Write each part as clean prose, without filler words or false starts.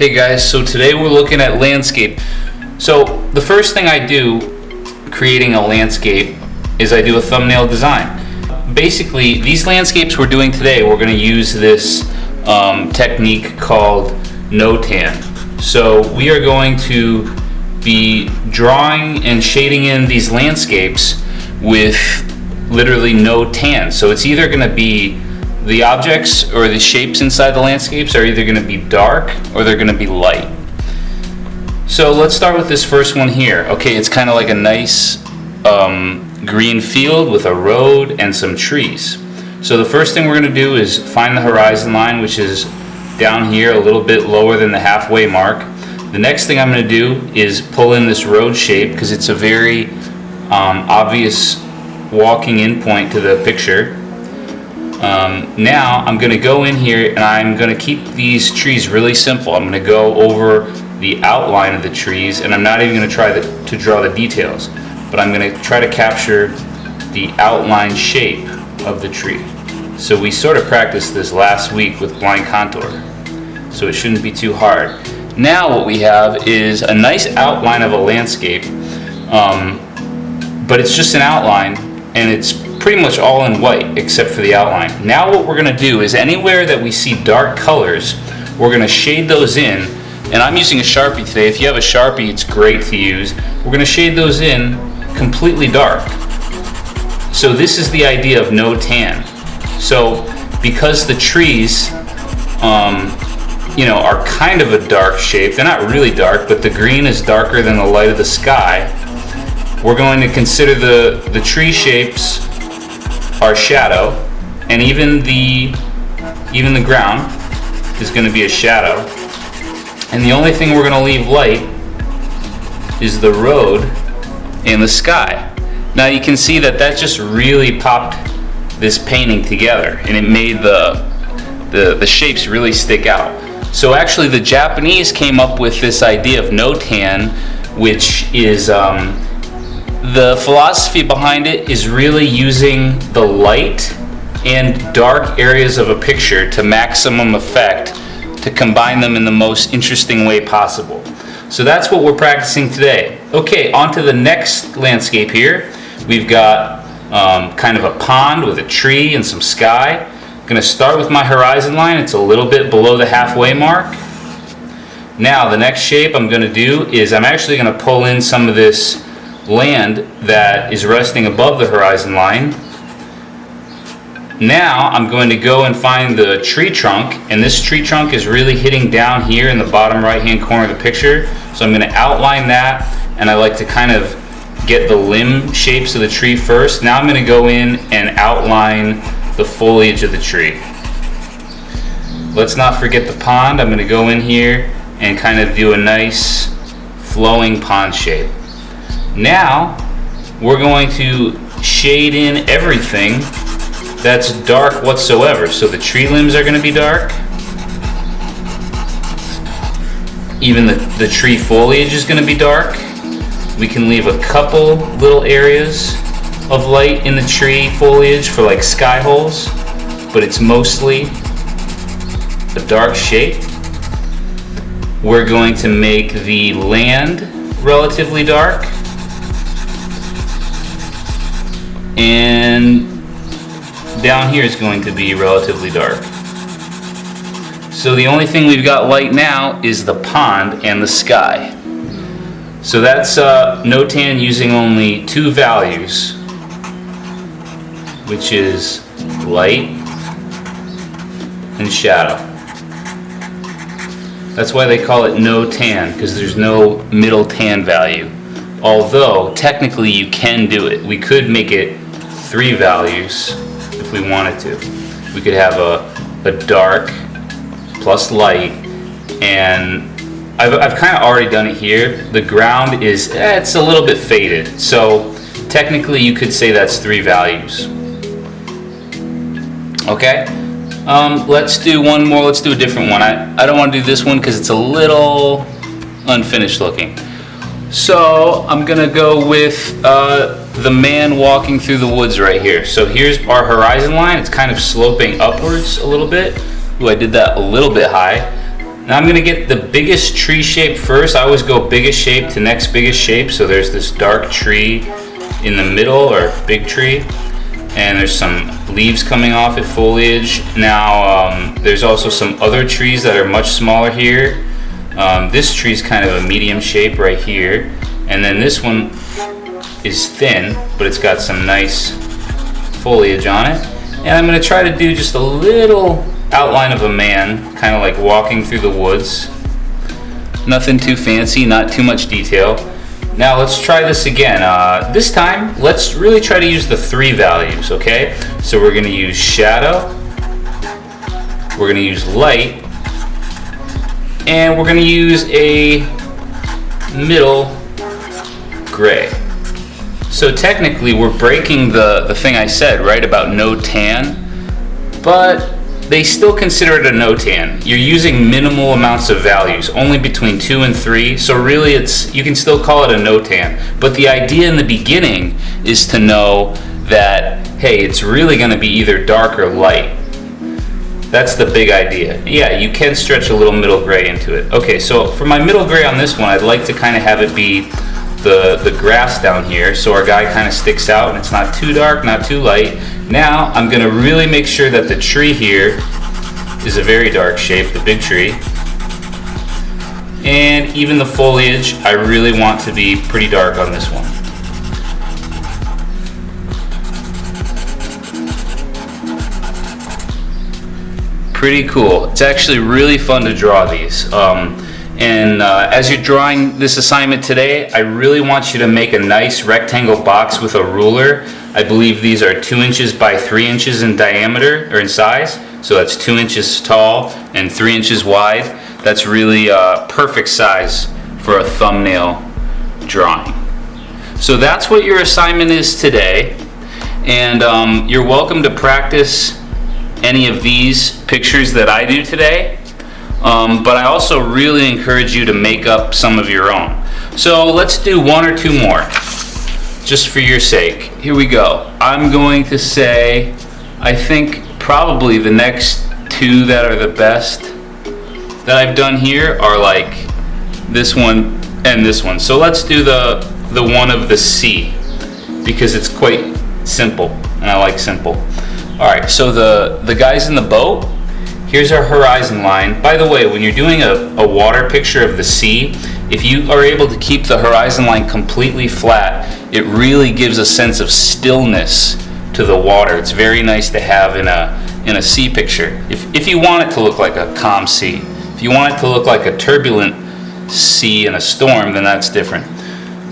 Hey guys, so today we're looking at landscape. So the first thing I do creating a landscape is I do a thumbnail design. Basically, these landscapes we're doing today, we're going to use this technique called Notan. So we are going to be drawing and shading in these landscapes with literally no tan. So it's either going to be the objects or the shapes inside the landscapes are either going to be dark or they're going to be light. So let's start with this first one here. Okay, it's kind of like a nice green field with a road and some trees. So the first thing we're going to do is find the horizon line, which is down here a little bit lower than the halfway mark. The next thing I'm going to do is pull in this road shape because it's a very obvious walking in point to the picture. Now I'm going to go in here and I'm going to keep these trees really simple. I'm going to go over the outline of the trees and I'm not even going to try to draw the details, but I'm going to try to capture the outline shape of the tree. So we sort of practiced this last week with blind contour, so it shouldn't be too hard. Now what we have is a nice outline of a landscape, but it's just an outline and it's pretty much all in white except for the outline. Now what we're going to do is anywhere that we see dark colors, we're going to shade those in. And I'm using a Sharpie today. If you have a Sharpie, it's great to use. We're going to shade those in completely dark. So this is the idea of no tan. So because the trees are kind of a dark shape, they're not really dark, but the green is darker than the light of the sky, we're going to consider the tree shapes our shadow, and even the ground is going to be a shadow, and the only thing we're going to leave light is the road and the sky. Now you can see that just really popped this painting together, and it made the shapes really stick out. So actually the Japanese came up with this idea of Notan, which is the philosophy behind it is really using the light and dark areas of a picture to maximum effect, to combine them in the most interesting way possible. So that's what we're practicing today. Okay, on to the next landscape here. We've got kind of a pond with a tree and some sky. I'm going to start with my horizon line. It's a little bit below the halfway mark. Now the next shape I'm going to do is I'm actually going to pull in some of this land that is resting above the horizon line. Now I'm going to go and find the tree trunk, and this tree trunk is really hitting down here in the bottom right hand corner of the picture. So I'm going to outline that, and I like to kind of get the limb shapes of the tree first. Now I'm going to go in and outline the foliage of the tree. Let's not forget the pond. I'm going to go in here and kind of do a nice flowing pond shape. Now we're going to shade in everything that's dark whatsoever. So the tree limbs are going to be dark. Even the tree foliage is going to be dark. We can leave a couple little areas of light in the tree foliage for like sky holes, but it's mostly a dark shape. We're going to make the land relatively dark, and down here is going to be relatively dark. So the only thing we've got light now is the pond and the sky. So that's Notan using only two values, which is light and shadow. That's why they call it no tan, because there's no middle tan value. Although technically you can do it. We could make it three values if we wanted to. We could have a dark plus light, and I've kind of already done it here. The ground is it's a little bit faded, so technically you could say that's three values. Okay, let's do one more. Let's do a different one. I don't want to do this one because it's a little unfinished looking. So I'm gonna go with the man walking through the woods right here. So here's our horizon line. It's kind of sloping upwards a little bit. Ooh, I did that a little bit high. Now I'm going to get the biggest tree shape first. I always go biggest shape to next biggest shape. So there's this dark tree in the middle, or big tree, and there's some leaves coming off it, foliage. Now there's also some other trees that are much smaller here. This tree is kind of a medium shape right here, and then this one is thin, but it's got some nice foliage on it. And I'm going to try to do just a little outline of a man, kind of like walking through the woods. Nothing too fancy, not too much detail. Now let's try this again. This time, let's really try to use the 3 values, okay? So we're going to use shadow, we're going to use light, and we're going to use a middle gray. So technically we're breaking the thing I said, right, about Notan, but they still consider it a Notan. You're using minimal amounts of values, only between 2 and 3, so really you can still call it a Notan. But the idea in the beginning is to know that, hey, it's really going to be either dark or light. That's the big idea. Yeah, you can stretch a little middle gray into it. Okay, so for my middle gray on this one, I'd like to kind of have it be the grass down here, so our guy kind of sticks out and it's not too dark, not too light. Now I'm going to really make sure that the tree here is a very dark shape, the big tree. And even the foliage, I really want to be pretty dark on this one. Pretty cool. It's actually really fun to draw these. As you're drawing this assignment today, I really want you to make a nice rectangle box with a ruler. I believe these are 2 inches by 3 inches in diameter, or in size. So that's 2 inches tall and 3 inches wide. That's really a perfect size for a thumbnail drawing. So that's what your assignment is today. And you're welcome to practice any of these pictures that I do today. But I also really encourage you to make up some of your own. So let's do 1 or 2 more, just for your sake. Here we go. I'm going to say, I think probably the next 2 that are the best that I've done here are like this one and this one. So let's do the one of the sea, because it's quite simple, and I like simple. Alright, so the guys in the boat, here's our horizon line. By the way, when you're doing a water picture of the sea, if you are able to keep the horizon line completely flat, it really gives a sense of stillness to the water. It's very nice to have in a sea picture. If you want it to look like a calm sea. If you want it to look like a turbulent sea in a storm, then that's different.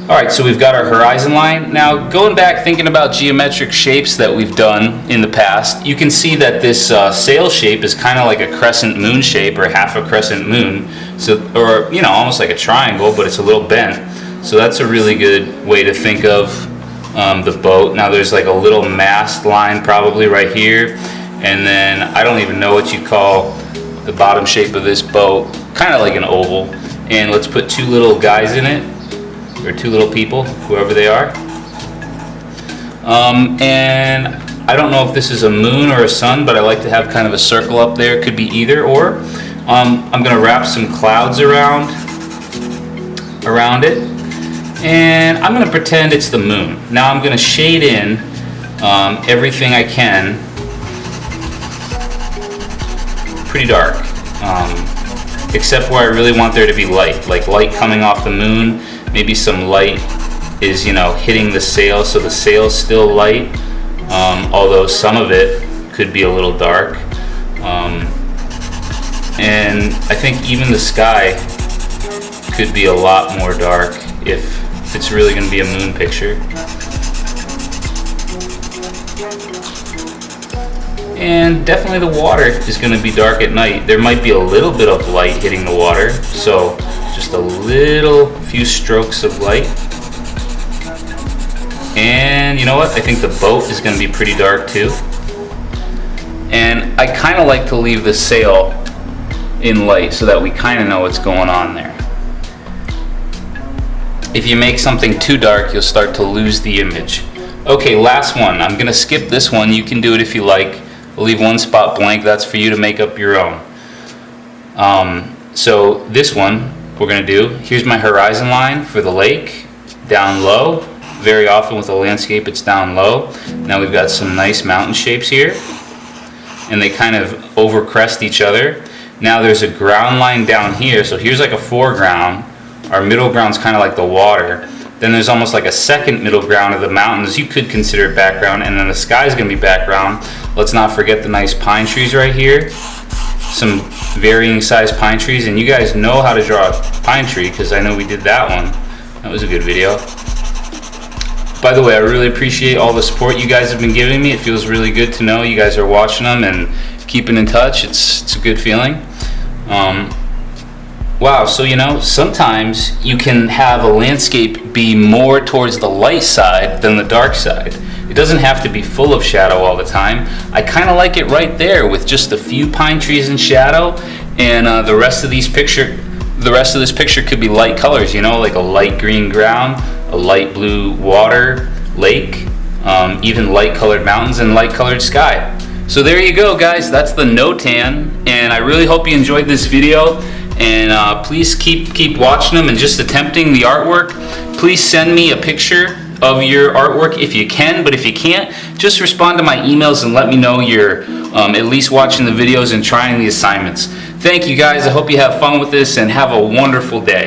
Alright, so we've got our horizon line. Now, going back thinking about geometric shapes that we've done in the past, you can see that this sail shape is kind of like a crescent moon shape, or half a crescent moon, so, or almost like a triangle, but it's a little bent. So that's a really good way to think of the boat. Now there's like a little mast line probably right here, and then I don't even know what you call the bottom shape of this boat, kind of like an oval. And let's put 2 little guys in it, or 2 little people, whoever they are. And I don't know if this is a moon or a sun, but I like to have kind of a circle up there. It could be either or. I'm going to wrap some clouds around it, and I'm going to pretend it's the moon. Now I'm going to shade in everything I can pretty dark, except where I really want there to be light, like light coming off the moon. Maybe some light is, hitting the sail, so the sail's still light, although some of it could be a little dark. And I think even the sky could be a lot more dark if it's really going to be a moon picture. And definitely the water is going to be dark at night. There might be a little bit of light hitting the water, so just a few strokes of light. And you know what? I think the boat is going to be pretty dark too. And I kind of like to leave the sail in light so that we kind of know what's going on there. If you make something too dark, you'll start to lose the image. Okay, last one. I'm going to skip this one. You can do it if you like. I'll leave one spot blank. That's for you to make up your own. So this one we're going to do, here's my horizon line for the lake, down low. Very often with a landscape it's down low. Now we've got some nice mountain shapes here, and they kind of overcrest each other. Now there's a ground line down here, so here's like a foreground. Our middle ground's kind of like the water. Then there's almost like a second middle ground of the mountains. You could consider it background, and then the sky's gonna be background. Let's not forget the nice pine trees right here. Some varying size pine trees, and you guys know how to draw a pine tree because I know we did that one. That was a good video. By the way, I really appreciate all the support you guys have been giving me. It feels really good to know you guys are watching them and keeping in touch. It's a good feeling. Wow, so you know, sometimes you can have a landscape be more towards the light side than the dark side. It doesn't have to be full of shadow all the time. I kind of like it right there with just a few pine trees in shadow, and the rest of this picture could be light colors, you know, like a light green ground, a light blue water, lake, even light colored mountains and light colored sky. So there you go, guys. That's the Notan, and I really hope you enjoyed this video. And please keep watching them and just attempting the artwork. Please send me a picture of your artwork if you can, but if you can't, just respond to my emails and let me know you're at least watching the videos and trying the assignments. Thank you guys. I hope you have fun with this and have a wonderful day.